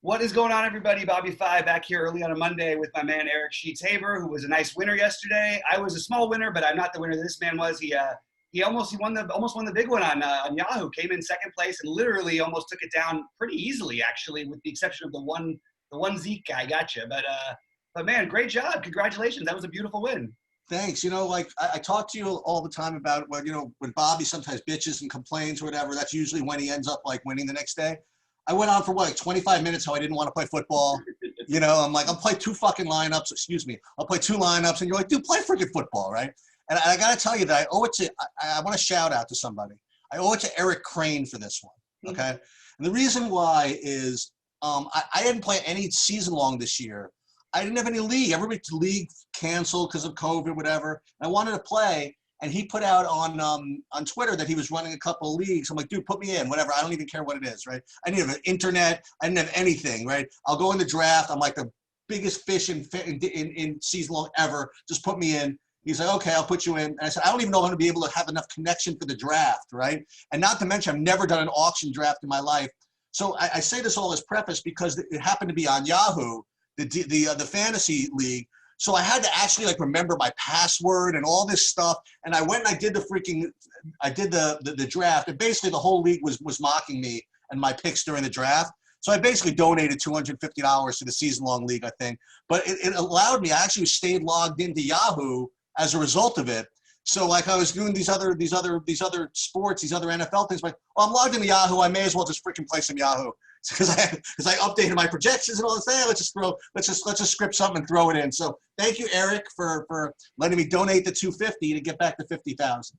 What is going on, everybody? BobbyFi back here early on a Monday with my man Eric Sheets Haber, who was a nice winner yesterday. I was a small winner, but I'm not the winner this man was. He almost won the big one on Yahoo. Came in second place and literally almost took it down pretty easily, actually, with the exception of the one Zeke guy. Gotcha, but man, great job! Congratulations, that was a beautiful win. Thanks. You know, like I talk to you all the time about, well, when Bobby sometimes bitches and complains or whatever, that's usually when he ends up like winning the next day. I went on for like 25 minutes how I didn't want to play football. I'm like, I'll play two fucking lineups. Excuse me. I'll play two lineups. And you're like, dude, play freaking football, right? And I got to tell you that I owe it to, I want to shout out to somebody. I owe it to Eric Crane for this one. Okay. And the reason why is I didn't play any season long this year. I didn't have any league. Everybody's league canceled because of COVID, whatever. And I wanted to play. And he put out on Twitter that he was running a couple of leagues. I'm like, dude, put me in, whatever. I don't even care what it is, right? I didn't have an internet. I didn't have anything, right? I'll go in the draft. I'm like the biggest fish in season long ever. Just put me in. He's like, okay, I'll put you in. And I said, I don't even know if I'm going to be able to have enough connection for the draft, right? And not to mention, I've never done an auction draft in my life. So I say this all as preface because it happened to be on Yahoo, the fantasy league. So I had to actually like remember my password and all this stuff. And I went and I did the draft. And basically the whole league was mocking me and my picks during the draft. So I basically donated $250 to the season-long league, I think. But it allowed me, I actually stayed logged into Yahoo as a result of it. So like I was doing these other sports, these other NFL things, like, well, I'm logged into Yahoo. I may as well just freaking play some Yahoo. Because I updated my projections and all this. Hey, let's just script something and throw it in. So thank you, Eric, for letting me donate the $250 to get back to 50,000.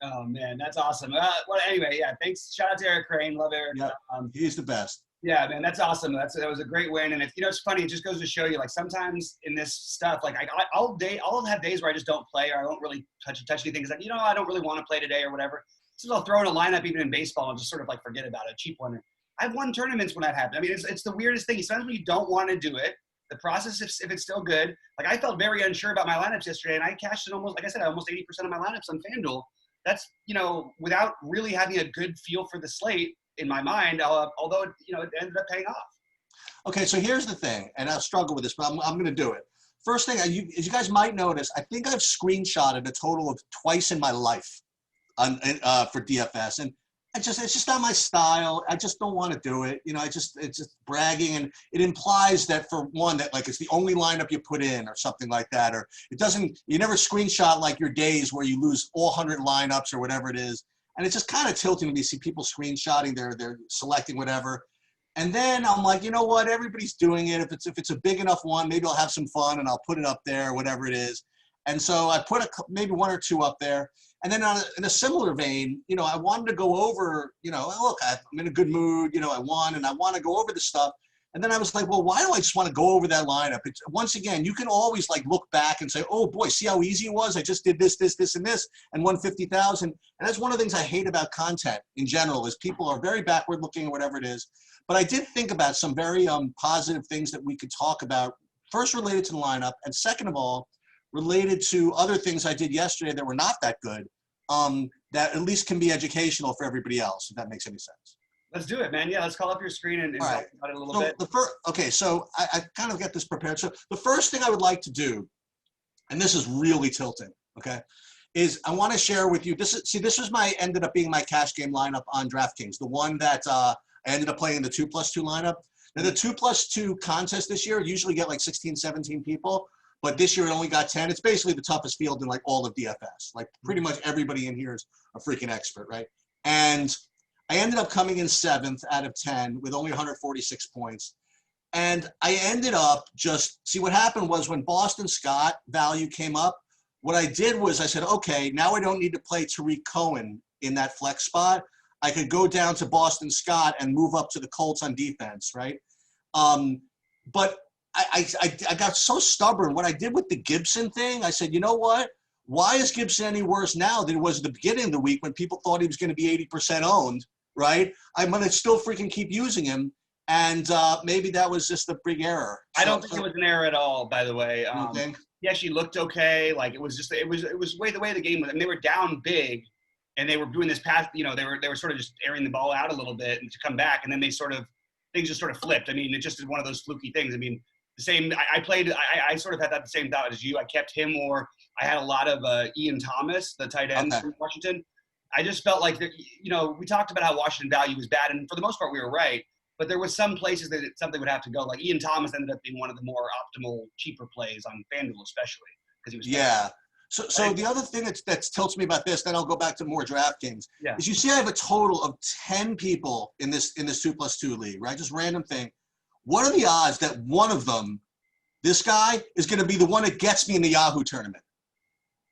Oh man, that's awesome. Well, anyway, yeah, thanks. Shout out to Eric Crane. Love Eric. Yeah, he's the best. Yeah, man, that's awesome. That was a great win, and it's funny. It just goes to show you, like sometimes in this stuff, like I'll have days where I just don't play or I don't really touch anything because I don't really want to play today or whatever. So I'll throw in a lineup even in baseball and just sort of like forget about it, a cheap one. I've won tournaments when that happened. I mean, it's the weirdest thing. Sometimes when you don't want to do it, the process, if it's still good, like I felt very unsure about my lineups yesterday, and I cashed in almost 80% of my lineups on FanDuel. That's, without really having a good feel for the slate in my mind, although, it ended up paying off. Okay, so here's the thing, and I'll struggle with this, but I'm going to do it. First thing, as you guys might notice, I think I've screenshotted a total of twice in my life for DFS, and it's just not my style. I just don't want to do it. It's just bragging, and it implies that for one, that like it's the only lineup you put in or something like that, or you never screenshot like your days where you lose all 100 lineups or whatever it is. And it's just kind of tilting when you see people screenshotting, they're selecting whatever. And then I'm like, you know what? Everybody's doing it. If it's a big enough one, maybe I'll have some fun and I'll put it up there, whatever it is. And so I put maybe one or two up there. And then in a similar vein, I wanted to go over, look, I'm in a good mood, I won, and I want to go over the stuff. And then I was like, well, why do I just want to go over that lineup? Once again, you can always like look back and say, oh boy, see how easy it was? I just did this, and this, and won 50,000. And that's one of the things I hate about content in general is people are very backward looking or whatever it is. But I did think about some very positive things that we could talk about, first related to the lineup, and second of all, related to other things I did yesterday that were not that good, that at least can be educational for everybody else, if that makes any sense. Let's do it, man. Yeah, let's call up your screen and talk about it a little bit. So I kind of get this prepared. So the first thing I would like to do, and this is really tilting, okay, is I want to share with you, this was ended up being my cash game lineup on DraftKings, the one that I ended up playing the 2+2 lineup. Now the 2+2 contest this year usually get like 16, 17 people. But this year it only got 10. It's basically the toughest field in like all of DFS. Like pretty much everybody in here is a freaking expert, right? And I ended up coming in 7th out of 10 with only 146 points. And I ended up see what happened was when Boston Scott value came up, what I did was I said, okay, now I don't need to play Tariq Cohen in that flex spot. I could go down to Boston Scott and move up to the Colts on defense, right? But I got so stubborn. What I did with the Gibson thing, I said, you know what? Why is Gibson any worse now than it was at the beginning of the week when people thought he was going to be 80% owned, right? I'm going to still freaking keep using him. And maybe that was just a big error. I don't think it was an error at all, by the way. You think? He actually looked okay. Like it was the way the game was. I mean, they were down big and they were doing this pass, they were sort of just airing the ball out a little bit and to come back. And then they sort of things just sort of flipped. I mean, it just is one of those fluky things. I mean, the same. I sort of had that the same thought as you. I kept him, or I had a lot of Ian Thomas, the tight end from Washington. I just felt like we talked about how Washington value was bad, and for the most part, we were right. But there was some places that something would have to go. Like Ian Thomas ended up being one of the more optimal, cheaper plays on FanDuel, especially because he was. Yeah. So the other thing that tilts me about this, then I'll go back to more DraftKings. Yeah. Is you see I have a total of 10 people in this 2+2 league, right? Just random thing. What are the odds that one of them, this guy, is going to be the one that gets me in the Yahoo tournament?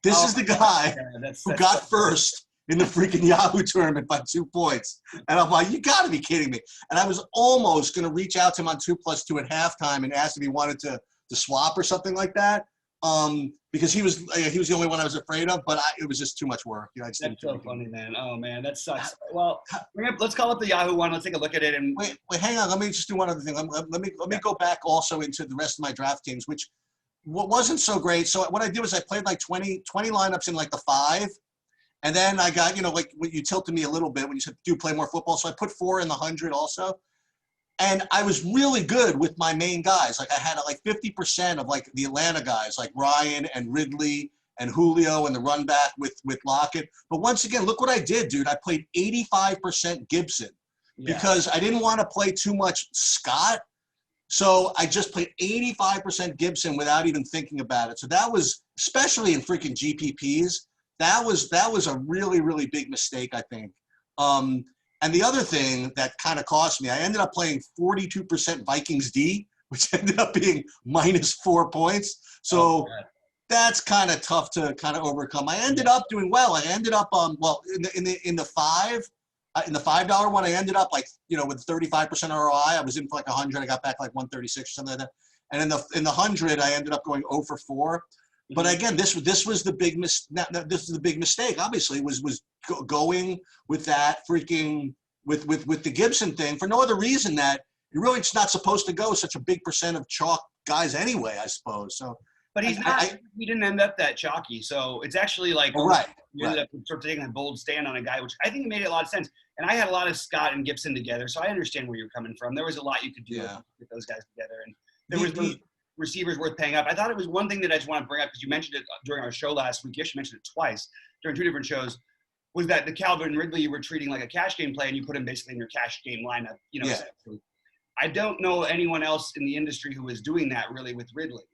This is the guy who got first in the freaking Yahoo tournament by 2 points. And I'm like, you got to be kidding me. And I was almost going to reach out to him on 2+2 at halftime and ask if he wanted to swap or something like that. Because he was the only one I was afraid of, but it was just too much work. That's so funny, man. Oh man, that sucks. Well, let's call up the Yahoo one. Let's take a look at it. And wait, hang on. Let me just do one other thing. Let me go back also into the rest of my DraftKings, which wasn't so great. So what I did was I played like 20 lineups in like the 5, and then I got like when you tilted me a little bit when you said do play more football. So I put 4 in the 100 also. And I was really good with my main guys. Like I had like 50% of like the Atlanta guys, like Ryan and Ridley and Julio and the run back with Lockett. But once again, look what I did, dude. I played 85% Gibson because I didn't want to play too much Scott. So I just played 85% Gibson without even thinking about it. So that was, especially in freaking GPPs, that was a really, really big mistake, I think. And the other thing that kind of cost me, I ended up playing 42% Vikings D, which ended up being -4 points. So that's kind of tough to kind of overcome. I ended up doing well. I ended up in the $5 one, I ended up like with 35% ROI. I was in for like 100. I got back like 136 or something like that. And in the 100, I ended up going 0 for 4. But again, this was the big this is the big mistake. Obviously, was going with that freaking with the Gibson thing for no other reason that you're really just not supposed to go such a big percent of chalk guys anyway, I suppose. So, but he didn't end up that chalky. So it's actually like you ended up sort of taking a bold stand on a guy, which I think made a lot of sense. And I had a lot of Scott and Gibson together, so I understand where you're coming from. There was a lot you could do with those guys together, and there was those receivers worth paying up. I thought it was one thing that I just want to bring up because you mentioned it during our show last week. You actually mentioned it twice during 2 different shows. Was that the Calvin Ridley you were treating like a cash game play and you put him basically in your cash game lineup? I don't know anyone else in the industry who was doing that really with Ridley.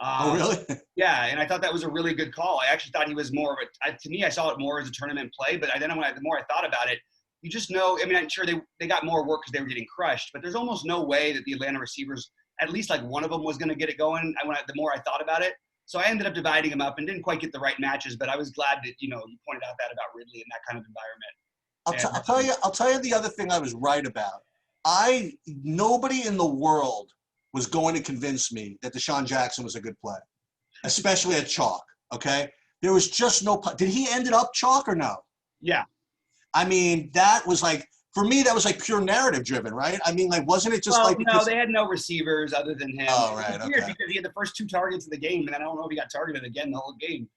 Really? Yeah, and I thought that was a really good call. I actually thought he was more of to me, I saw it more as a tournament play, but the more I thought about it, you just know, I mean, I'm sure they got more work because they were getting crushed, but there's almost no way that the Atlanta receivers, at least like one of them was going to get it going. The more I thought about it. So I ended up dividing them up and didn't quite get the right matches, but I was glad that, you pointed out that about Ridley in that kind of environment. I'll tell you the other thing I was right about. Nobody in the world was going to convince me that Deshaun Jackson was a good play, especially at chalk. Okay. There was just no, did he end up chalk or no? Yeah. I mean, that was like, for me, that was like pure narrative driven, right? I mean, like, wasn't it just no, they had no receivers other than him. Oh, right. It was weird because he had the first 2 targets of the game, and then I don't know if he got targeted again the whole game.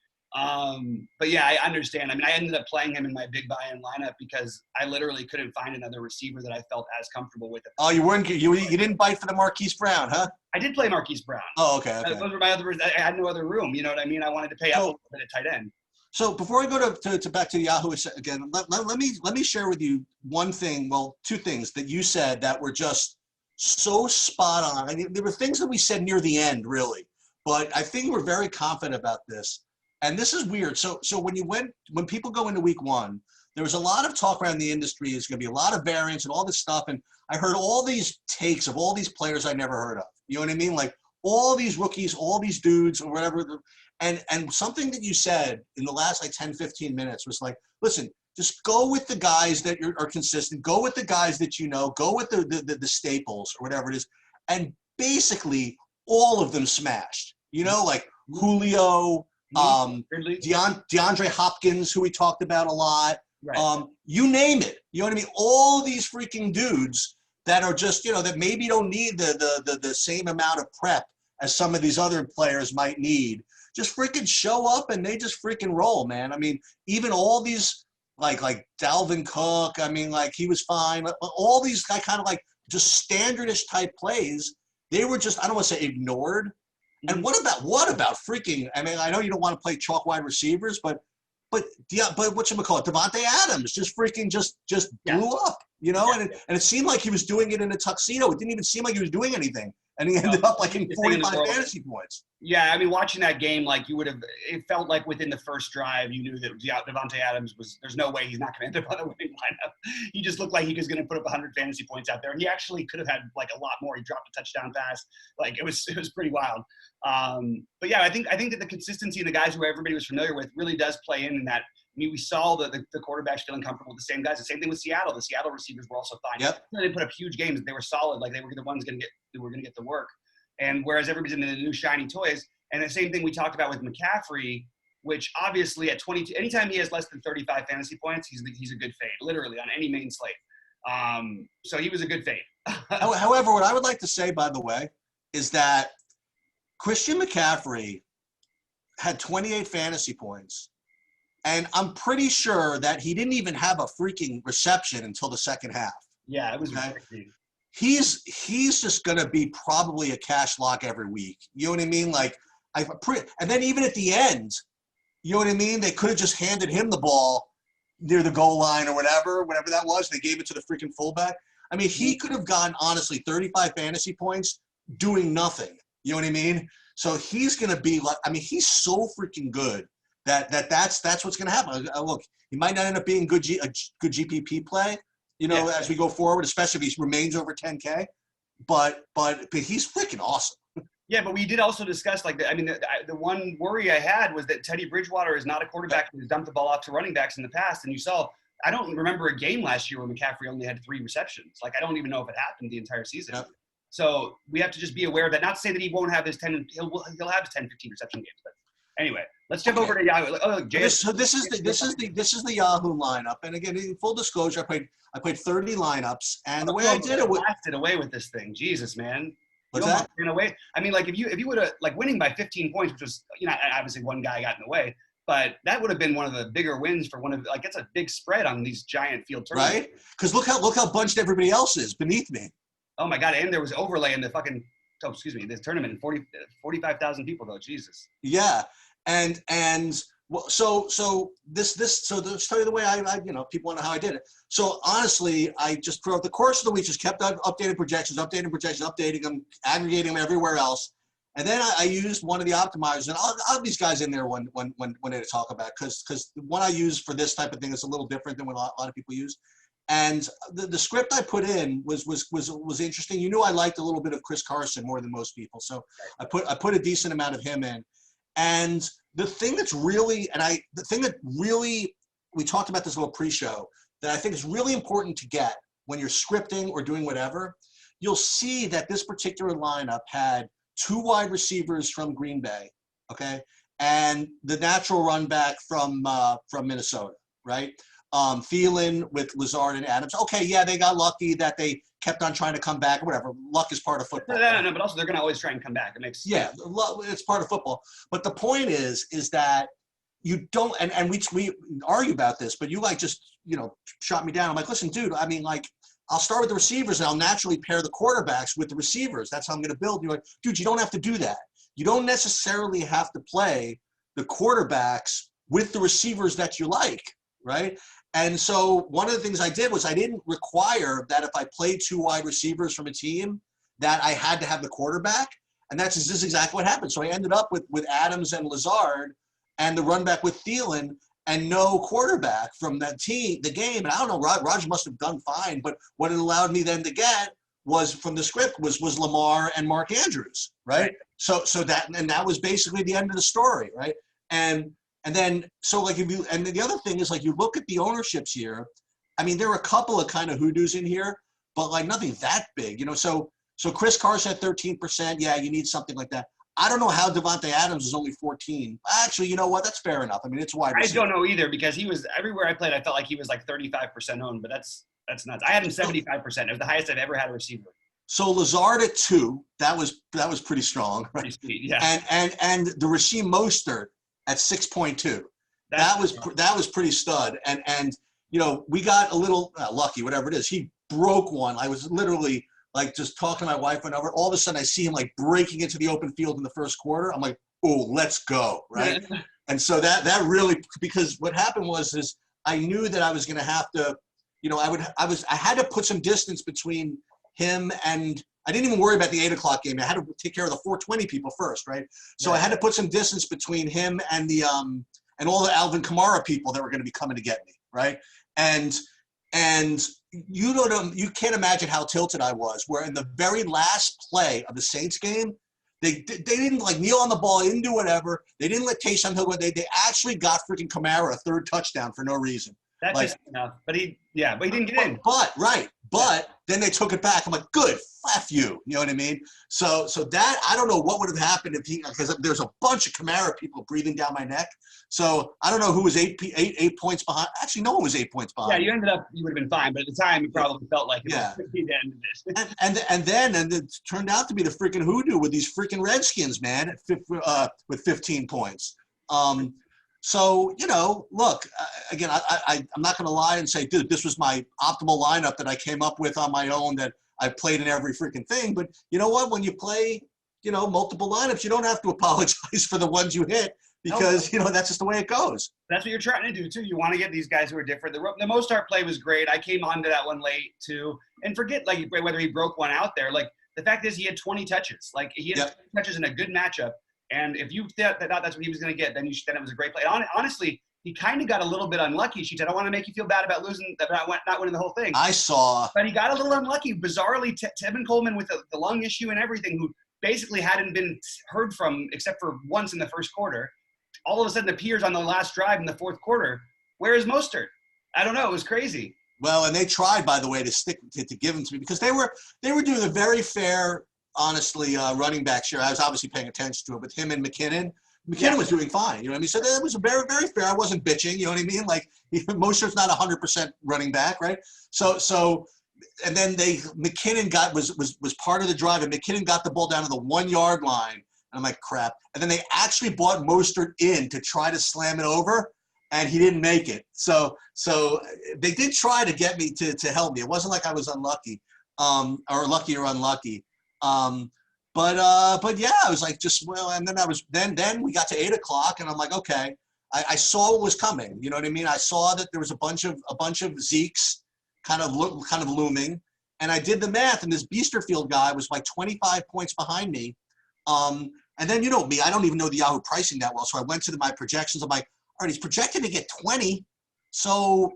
But yeah, I understand. I mean, I ended up playing him in my big buy-in lineup because I literally couldn't find another receiver that I felt as comfortable with. Oh, you didn't bite for the Marquise Brown, huh? I did play Marquise Brown. Oh, okay. Those were my other. I had no other room. You know what I mean? I wanted to pay up a little bit at tight end. So before I go to back to Yahoo again, let me share with you one thing. Well, 2 things that you said that were just so spot on. I mean, there were things that we said near the end, really, but I think we're very confident about this. And this is weird. So when people go into week 1, there was a lot of talk around the industry. There's going to be a lot of variance and all this stuff. And I heard all these takes of all these players I never heard of. You know what I mean? Like all these rookies, all these dudes or whatever. And something that you said in the last like 10, 15 minutes was like, listen, just go with the guys that are consistent. Go with the guys that you know. Go with the staples or whatever it is. And basically all of them smashed. Like Julio, DeAndre Hopkins, who we talked about a lot. Right. You name it. You know what I mean? All these freaking dudes that are just, that maybe don't need the same amount of prep as some of these other players might need. Just freaking show up and they just freaking roll, man. I mean, even all these like Dalvin Cook, I mean, like he was fine. All these kind of like just standardish type plays, they were just, I don't want to say ignored. And what about freaking, I mean, I know you don't want to play chalk wide receivers, but whatchamacallit, Devontae Adams just freaking just blew up, you know, and it seemed like he was doing it in a tuxedo. It didn't even seem like he was doing anything. And he ended up like in 45 fantasy points. Yeah, I mean, watching that game, like it felt like within the first drive, you knew that Devontae Adams there's no way he's not going to end up on the winning lineup. He just looked like he was going to put up 100 fantasy points out there. And he actually could have had like a lot more. He dropped a touchdown pass. Like it was pretty wild. But yeah, I think that the consistency and the guys who everybody was familiar with really does play in that. I mean, we saw the quarterbacks feeling comfortable with the same guys. The same thing with Seattle. The Seattle receivers were also fine. Yep. They put up huge games. They were solid. Like they were the ones going to get the work. And whereas everybody's into the new shiny toys, and the same thing we talked about with McCaffrey, which obviously at 22, anytime he has less than 35 fantasy points, he's a good fade, literally on any main slate. So he was a good fade. However, what I would like to say, by the way, is that Christian McCaffrey had 28 fantasy points, and I'm pretty sure that he didn't even have a freaking reception until the second half. Yeah, it was okay? crazy. He's just going to be probably a cash lock every week. You know what I mean? Like, and then even at the end, you know what I mean? They could have just handed him the ball near the goal line or whatever that was. They gave it to the freaking fullback. I mean, he could have gotten, honestly, 35 fantasy points doing nothing. You know what I mean? So he's going to be like, I mean, he's so freaking good that's what's going to happen. Look, he might not end up being a good GPP play, you know, as we go forward, especially if he remains over 10K. But he's freaking awesome. Yeah, but we did also discuss, like, the one worry I had was that Teddy Bridgewater is not a quarterback who's dumped the ball off to running backs in the past. And you saw, I don't remember a game last year where McCaffrey only had 3 receptions. Like, I don't even know if it happened the entire season. Yep. So we have to just be aware of that. Not to say that he won't have his 10, he'll have his 10, 15 reception games. But anyway, let's jump over to Yahoo. Oh, so this is the Yahoo lineup. And again, in full disclosure, I played 30 lineups, and the way I did it was blasted away with this thing. Jesus, man. What's that? In a way, I mean, like if you would have, like, winning by 15 points, which was, you know, obviously one guy got in the way, but that would have been one of the bigger wins for one of, like, it's a big spread on these giant field tournaments. Right? Because look how bunched everybody else is beneath me. Oh my God! And there was overlay in the this tournament, 45,000 people though. Jesus. Yeah, and so let's tell you the way I you know, people want to know how I did it. So honestly, I just throughout the course of the week just kept updating projections, updating them, aggregating them everywhere else, and then I used one of the optimizers, and I'll have these guys in there when they talk about, because the one I use for this type of thing is a little different than what a lot of people use. And the script I put in was interesting. You knew I liked a little bit of Chris Carson more than most people, so I put a decent amount of him in. And the thing that really we talked about this little pre-show that I think is really important to get when you're scripting or doing whatever, you'll see that this particular lineup had 2 wide receivers from Green Bay, okay, and the natural run back from Minnesota, right? Thielen with Lazard and Adams. Okay, yeah, they got lucky that they kept on trying to come back or whatever. Luck is part of football. No, but also they're going to always try and come back. It makes sense. Yeah, it's part of football. But the point is that you don't, and we argue about this, but you like just, you know, shot me down. I'm like, listen, dude, I mean, like, I'll start with the receivers and I'll naturally pair the quarterbacks with the receivers. That's how I'm going to build. You're like, dude, you don't have to do that. You don't necessarily have to play the quarterbacks with the receivers that you like, right? And so one of the things I did was I didn't require that if I played 2 wide receivers from a team that I had to have the quarterback. And this is exactly what happened. So I ended up with Adams and Lazard and the run back with Thielen and no quarterback from that team, the game. And I don't know, Roger must have done fine, but what it allowed me then to get was from the script was Lamar and Mark Andrews, right? So that was basically the end of the story, right? And then, so like and the other thing is, like, you look at the ownerships here. I mean, there are a couple of kind of hoodoos in here, but like nothing that big, you know. So Chris Carson at 13%. Yeah, you need something like that. I don't know how Devontae Adams is only 14. Actually, you know what? That's fair enough. I mean, it's wide receiver. I don't know either, because he was everywhere I played. I felt like he was like 35% owned, but that's nuts. I had him 75%. It was the highest I've ever had a receiver. So Lazard at 2. That was pretty strong. Right? Pretty sweet, yeah. And the Rasheem Mostert at 6.2. That was pretty stud. And you know, we got a little lucky, whatever it is. He broke one. I was literally like just talking to my wife went over. All of a sudden, I see him like breaking into the open field in the first quarter. I'm like, oh, let's go, right? And so that really, because what happened is I knew that I was going to have to, you know, I had to put some distance between him and. I didn't even worry about the 8 o'clock game. I had to take care of the 420 people first, right? So I had to put some distance between him and the and all the Alvin Kamara people that were going to be coming to get me, right? And you can't imagine how tilted I was. Where in the very last play of the Saints game, they didn't like kneel on the ball, they didn't do whatever. They didn't let Taysom Hill go. They actually got freaking Kamara a third touchdown for no reason. That's like, just enough. But he didn't get in. But then they took it back. I'm like, good, F you. You know what I mean? So that, I don't know what would have happened if because there's a bunch of Kamara people breathing down my neck. So I don't know who was eight points behind. Actually, no one was 8 points behind. Yeah, you would have been fine. But at the time, you probably felt like it was the end of this. And then it turned out to be the freaking hoodoo with these freaking Redskins, man, with 15 points. So, you know, look, again, I'm not going to lie and say, dude, this was my optimal lineup that I came up with on my own that I played in every freaking thing. But you know what? When you play, you know, multiple lineups, you don't have to apologize for the ones you hit because, you know, that's just the way it goes. That's what you're trying to do, too. You want to get these guys who are different. The Mostert play was great. I came onto that one late, too. And forget, like, whether he broke one out there. Like, the fact is he had 20 touches. Like, he had 20 touches in a good matchup. And if you thought that's what he was going to get, then it was a great play. Honestly, he kind of got a little bit unlucky. She said, I don't want to make you feel bad about not winning the whole thing. I saw. But he got a little unlucky. Bizarrely, Tevin Coleman with the lung issue and everything, who basically hadn't been heard from except for once in the first quarter, all of a sudden appears on the last drive in the fourth quarter. Where is Mostert? I don't know. It was crazy. Well, and they tried, by the way, to give him to me because they were doing a very fair, honestly, running back share. I was obviously paying attention to it, but him and McKinnon was doing fine. You know what I mean? So that was very, very fair. I wasn't bitching. You know what I mean? Like Mostert's not 100% running back, right? So, and then McKinnon was part of the drive, and McKinnon got the ball down to the 1 yard line. And I'm like, crap. And then they actually brought Mostert in to try to slam it over, and he didn't make it. So they did try to get me to help me. It wasn't like I was unlucky, or lucky or unlucky. But yeah, I was like, and then we got to 8 o'clock and I'm like, okay, I saw what was coming. You know what I mean? I saw that there was a bunch of Zekes kind of looming, and I did the math, and this Biesterfield guy was like 25 points behind me. And then, you know me, I don't even know the Yahoo pricing that well. So I went to my projections. I'm like, all right, he's projected to get 20. So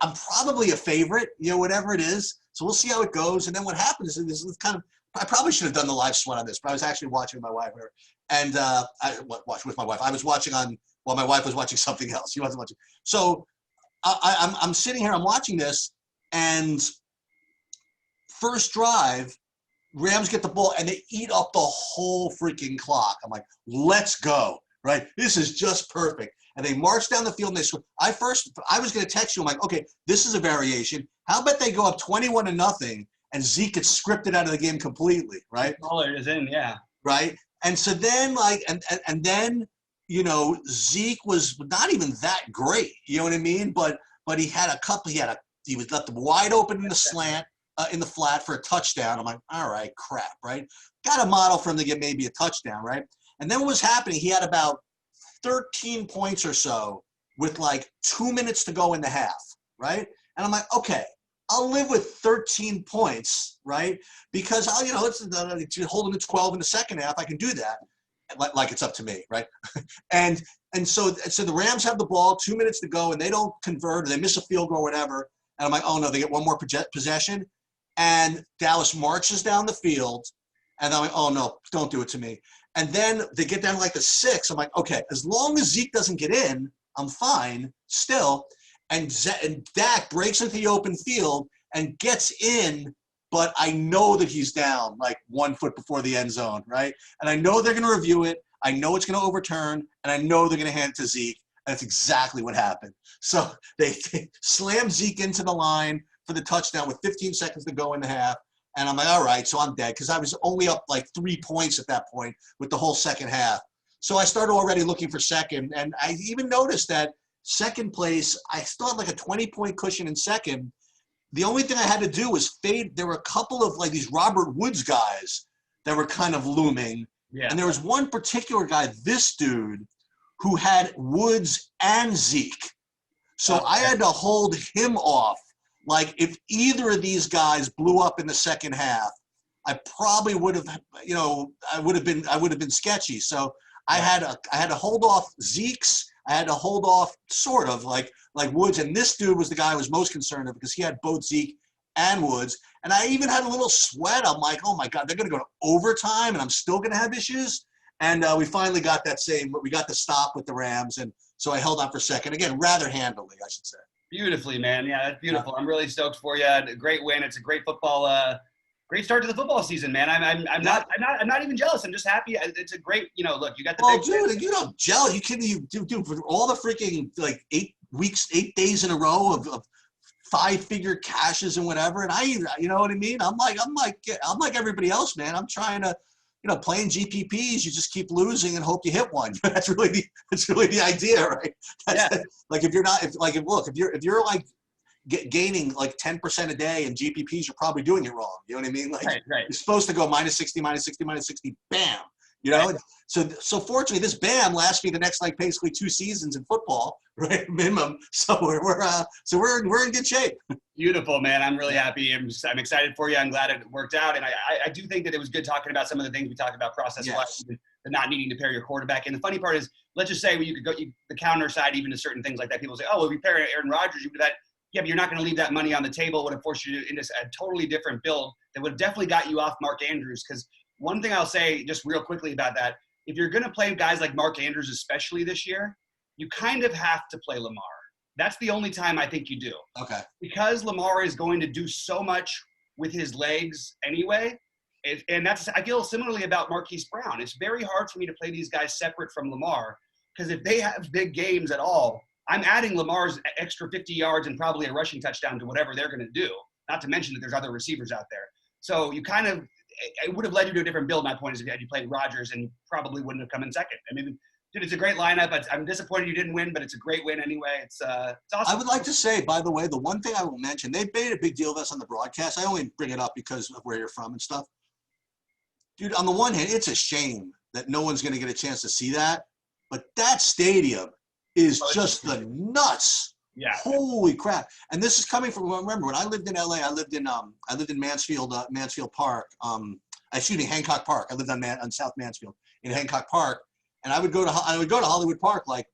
I'm probably a favorite, you know, whatever it is. So we'll see how it goes. And then what happens is this kind of, I probably should have done the live sweat on this, but I was actually watching with my wife, and I watched with my wife. I was watching while my wife was watching something else. She wasn't watching. So I'm sitting here, I'm watching this, and first drive, Rams get the ball, and they eat up the whole freaking clock. I'm like, let's go, right? This is just perfect. And they march down the field, and they score. I was going to text you. I'm like, okay, this is a variation. How about they go up 21-0, and Zeke gets scripted out of the game completely, right? Pollard is in, yeah. Right? And so then, like, and then, you know, Zeke was not even that great, you know what I mean? But he had a couple, he was left wide open in the slant, in the flat for a touchdown. I'm like, all right, crap, right? Got a model for him to get maybe a touchdown, right? And then what was happening, he had about 13 points or so with like 2 minutes to go in the half, right? And I'm like, okay, I'll live with 13 points, right? Because I'll, you know, it's holding to 12 in the second half. I can do that, like it's up to me, right? and so the Rams have the ball, 2 minutes to go, and they don't convert, or they miss a field goal, or whatever. And I'm like, oh no, they get one more possession, and Dallas marches down the field, and I'm like, oh no, don't do it to me. And then they get down to like the 6. I'm like, okay, as long as Zeke doesn't get in, I'm fine still. And Dak breaks into the open field and gets in, but I know that he's down like 1 foot before the end zone, right? And I know they're going to review it. I know it's going to overturn, and I know they're going to hand it to Zeke. And that's exactly what happened. So they slammed Zeke into the line for the touchdown with 15 seconds to go in the half. And I'm like, all right, so I'm dead, because I was only up like 3 points at that point with the whole second half. So I started already looking for second, and I even noticed that second place, I still had like a 20-point cushion in second. The only thing I had to do was fade. There were a couple of like these Robert Woods guys that were kind of looming. Yeah. And there was one particular guy, this dude, who had Woods and Zeke. So I had to hold him off. Like if either of these guys blew up in the second half, I probably would have, I would have been sketchy. So I had to hold off Zeke's. I had to hold off sort of like Woods. And this dude was the guy I was most concerned of because he had both Zeke and Woods. And I even had a little sweat. I'm like, oh my God, they're going to go to overtime and I'm still going to have issues. And we finally got we got the stop with the Rams. And so I held on for a second. Again, rather handily, I should say. Beautifully, man. Yeah, that's beautiful. I'm really stoked for you. A great win. It's a great football, great start to the football season, man. I'm not even jealous. I'm just look, you got the big dude, you know, jealous. You kidding? You do for all the freaking like 8 days in a row of 5-figure cashes and whatever. And you know what I mean? I'm like everybody else, man. I'm trying to, playing GPPs, you just keep losing and hope you hit one. That's really the idea, right? Like if you're like gaining like 10% a day in GPPs, you're probably doing it wrong. You know what I mean? Like right. You're supposed to go minus 60, bam. Right. So fortunately, this bam lasts me the next like basically 2 seasons in football, right? Minimum. So we're in good shape. Beautiful, man. I'm really happy. I'm excited for you. I'm glad it worked out. And I do think that it was good talking about some of the things we talked about process-wise, the not needing to pair your quarterback. And the funny part is, let's just say you could go the counter side even to certain things like that. People say, oh, well, if you pair Aaron Rodgers, you would have that. Yeah, but you're not going to leave that money on the table. It would have forced you into a totally different build that would have definitely got you off Mark Andrews. Because one thing I'll say just real quickly about that, if you're going to play guys like Mark Andrews, especially this year, you kind of have to play Lamar. That's the only time I think you do. Okay. Because Lamar is going to do so much with his legs anyway. And I feel similarly about Marquise Brown. It's very hard for me to play these guys separate from Lamar because if they have big games at all, I'm adding Lamar's extra 50 yards and probably a rushing touchdown to whatever they're going to do, not to mention that there's other receivers out there. So it would have led you to a different build. My point is if you played Rodgers and you probably wouldn't have come in second. I mean, dude, it's a great lineup. I'm disappointed you didn't win, but it's a great win anyway. It's awesome. I would like to say, by the way, the one thing I will mention, they made a big deal of this on the broadcast. I only bring it up because of where you're from and stuff. Dude, on the one hand, it's a shame that no one's going to get a chance to see that. But that stadium is just the nuts. Yeah. Holy crap. And this is coming from, remember, when I lived in LA, I lived in Mansfield Park. Hancock Park. I lived on South Mansfield in Hancock Park. And I would go to Hollywood Park, like,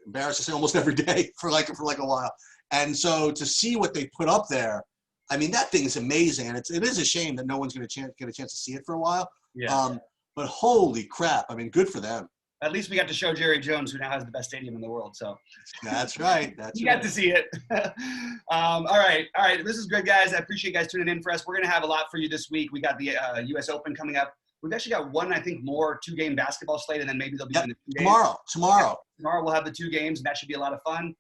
embarrassed to say, almost every day for like a while. And so to see what they put up there, I mean, that thing is amazing. And it is a shame that no one's going to get a chance to see it for a while. Yeah. But holy crap. I mean, good for them. At least we got to show Jerry Jones, who now has the best stadium in the world. So that's right. You got to see it. All right. This is good, guys. I appreciate you guys tuning in for us. We're going to have a lot for you this week. We got the U.S. Open coming up. We've actually got one, I think, more 2-game basketball slate, and then maybe they'll be doing the 2 games. Tomorrow. Tomorrow we'll have the 2 games, and that should be a lot of fun.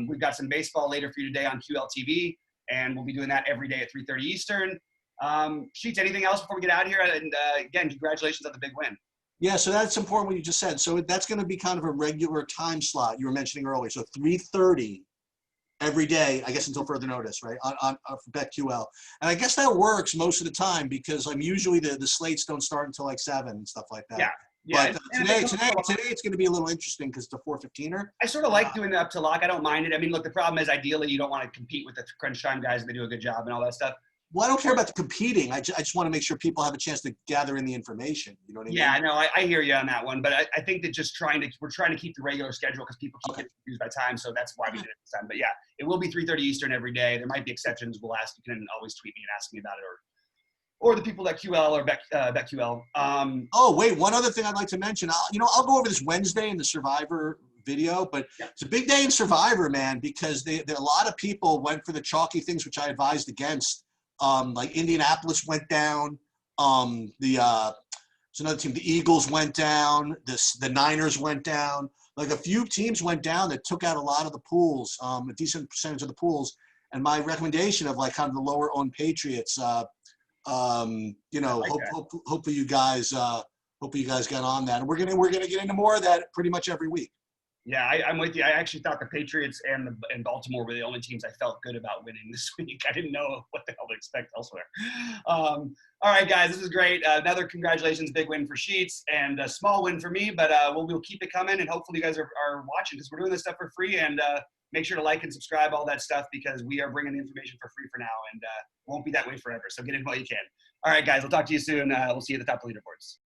We've got some baseball later for you today on QLTV, and we'll be doing that every day at 3:30 Eastern. Sheets, anything else before we get out of here? And again, congratulations on the big win. Yeah, so that's important what you just said. So that's going to be kind of a regular time slot you were mentioning earlier. So 3:30 every day, I guess until further notice, right, on for BetQL. And I guess that works most of the time because usually the slates don't start until like 7 and stuff like that. Yeah. But today it's going to be a little interesting because it's a 4:15er. I sort of like doing it up to lock. I don't mind it. I mean, look, the problem is ideally you don't want to compete with the crunch time guys. They do a good job and all that stuff. Well, I don't care about the competing. I just want to make sure people have a chance to gather in the information. You know what I mean? Yeah, no, I hear you on that one. But I think that we're trying to keep the regular schedule because people keep getting confused by time. So that's why we did it this time. But yeah, it will be 3:30 Eastern every day. There might be exceptions. You can always tweet me and ask me about it, or the people at QL or BetQL. Oh, wait, one other thing I'd like to mention. I'll go over this Wednesday in the Survivor video, but It's a big day in Survivor, man, because a lot of people went for the chalky things, which I advised against. Like Indianapolis went down. There's another team. The Eagles went down. The Niners went down. Like a few teams went down that took out a lot of the pools, a decent percentage of the pools. And my recommendation of like kind of the lower owned Patriots, hopefully you guys got on that. And we're gonna get into more of that pretty much every week. Yeah, I'm with you. I actually thought the Patriots and Baltimore were the only teams I felt good about winning this week. I didn't know what the hell to expect elsewhere. All right, guys, this is great. Another congratulations, big win for Sheets, and a small win for me, but we'll keep it coming, and hopefully you guys are watching because we're doing this stuff for free, and make sure to like and subscribe, all that stuff, because we are bringing the information for free for now, and won't be that way forever, so get in while you can. All right, guys, we'll talk to you soon. We'll see you at the top of the leaderboards.